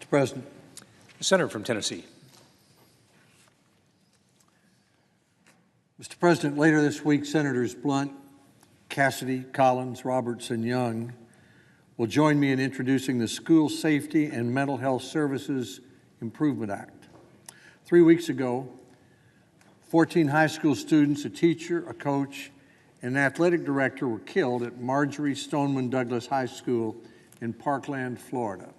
Mr. President. The Senator from Tennessee. Mr. President, later this week, Senators Blunt, Cassidy, Collins, Roberts, and Young will join me in introducing the School Safety and Mental Health Services Improvement Act. 3 weeks ago, 14 high school students, a teacher, a coach, and an athletic director were killed at Marjory Stoneman Douglas High School in Parkland, Florida.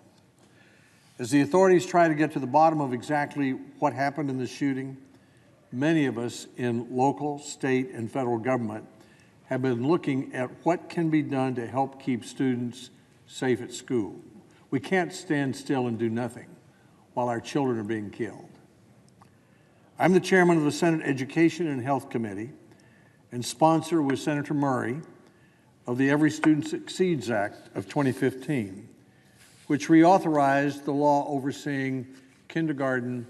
As the authorities try to get to the bottom of exactly what happened in the shooting, many of us in local, state, and federal government have been looking at what can be done to help keep students safe at school. We can't stand still and do nothing while our children are being killed. I'm the chairman of the Senate Education and Health Committee and sponsor with Senator Murray of the Every Student Succeeds Act of 2015, which reauthorized the law overseeing kindergarten,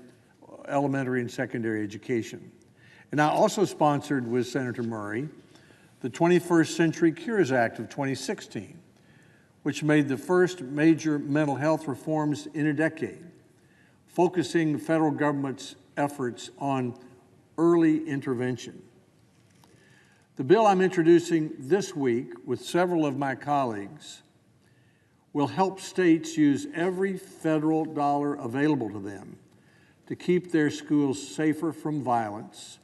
elementary, and secondary education. And I also sponsored with Senator Murray the 21st Century Cures Act of 2016, which made the first major mental health reforms in a decade, focusing the federal government's efforts on early intervention. The bill I'm introducing this week with several of my colleagues will help states use every federal dollar available to them to keep their schools safer from violence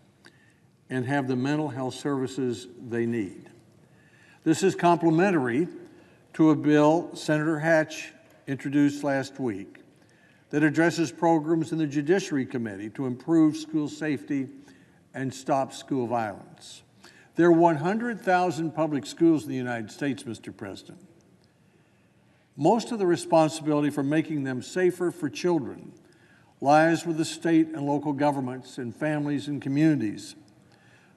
and have the mental health services they need. This is complementary to a bill Senator Hatch introduced last week that addresses programs in the Judiciary Committee to improve school safety and stop school violence. There are 100,000 public schools in the United States, Mr. President. Most of the responsibility for making them safer for children lies with the state and local governments and families and communities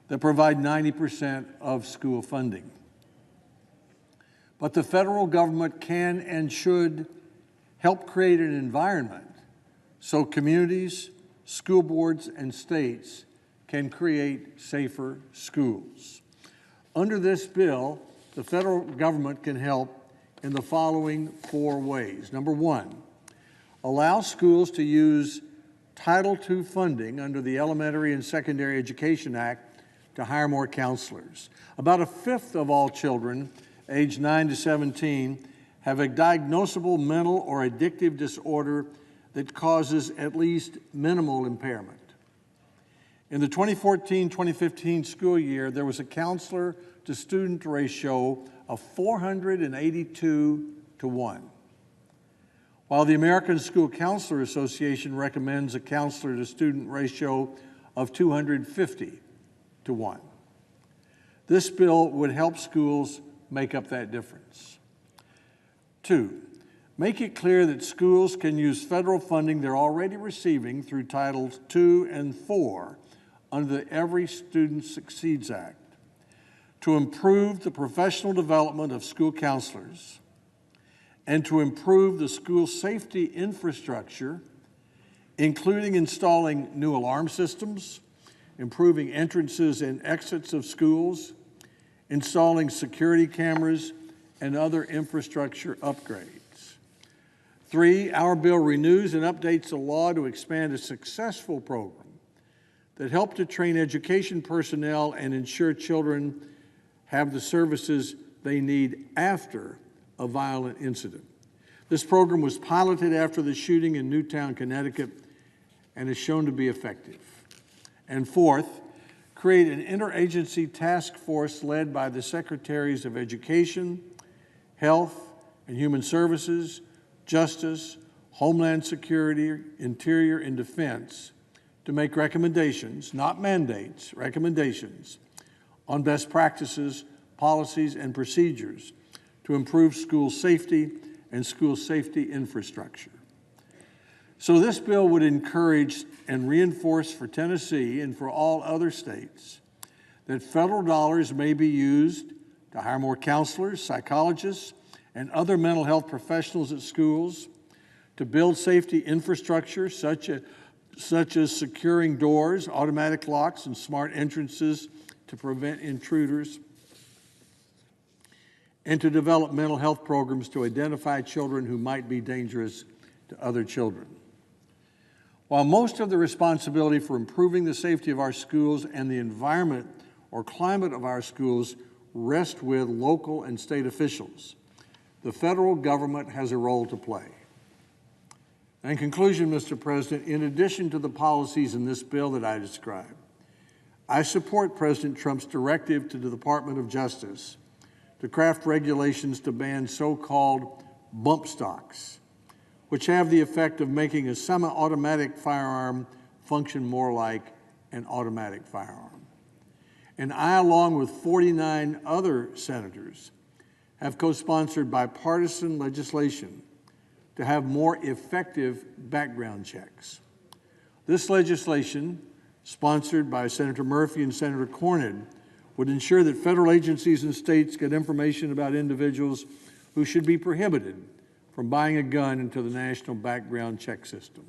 that provide 90% of school funding. But the federal government can and should help create an environment so communities, school boards, and states can create safer schools. Under this bill, the federal government can help in the following 4 ways. Number 1, allow schools to use Title II funding under the Elementary and Secondary Education Act to hire more counselors. About 1/5 of all children aged 9 to 17 have a diagnosable mental or addictive disorder that causes at least minimal impairment. In the 2014-2015 school year, there was a counselor to student ratio of 482 to 1. While the American School Counselor Association recommends a counselor to student ratio of 250 to 1. This bill would help schools make up that difference. 2, make it clear that schools can use federal funding they're already receiving through Titles II and IV under the Every Student Succeeds Act to improve the professional development of school counselors and to improve the school safety infrastructure, including installing new alarm systems, improving entrances and exits of schools, installing security cameras, and other infrastructure upgrades. 3, our bill renews and updates the law to expand a successful program that helped to train education personnel and ensure children have the services they need after a violent incident. This program was piloted after the shooting in Newtown, Connecticut, and is shown to be effective. And 4th, create an interagency task force led by the Secretaries of Education, Health and Human Services, Justice, Homeland Security, Interior, and Defense to make recommendations, not mandates, recommendations on best practices, policies, and procedures to improve school safety and school safety infrastructure. So this bill would encourage and reinforce for Tennessee and for all other states that federal dollars may be used to hire more counselors, psychologists, and other mental health professionals at schools, to build safety infrastructure such as securing doors, automatic locks, and smart entrances to prevent intruders, and to develop mental health programs to identify children who might be dangerous to other children. While most of the responsibility for improving the safety of our schools and the environment or climate of our schools rest with local and state officials, the federal government has a role to play. In conclusion, Mr. President, in addition to the policies in this bill that I described, I support President Trump's directive to the Department of Justice to craft regulations to ban so-called bump stocks, which have the effect of making a semi-automatic firearm function more like an automatic firearm. And I, along with 49 other senators, have co-sponsored bipartisan legislation to have more effective background checks. This legislation, sponsored by Senator Murphy and Senator Cornyn, would ensure that federal agencies and states get information about individuals who should be prohibited from buying a gun into the national background check system.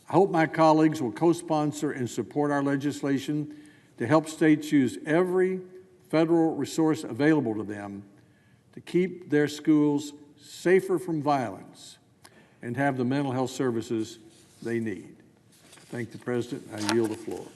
I hope my colleagues will co-sponsor and support our legislation to help states use every federal resource available to them to keep their schools safer from violence and have the mental health services they need. Thank the President. I yield the floor.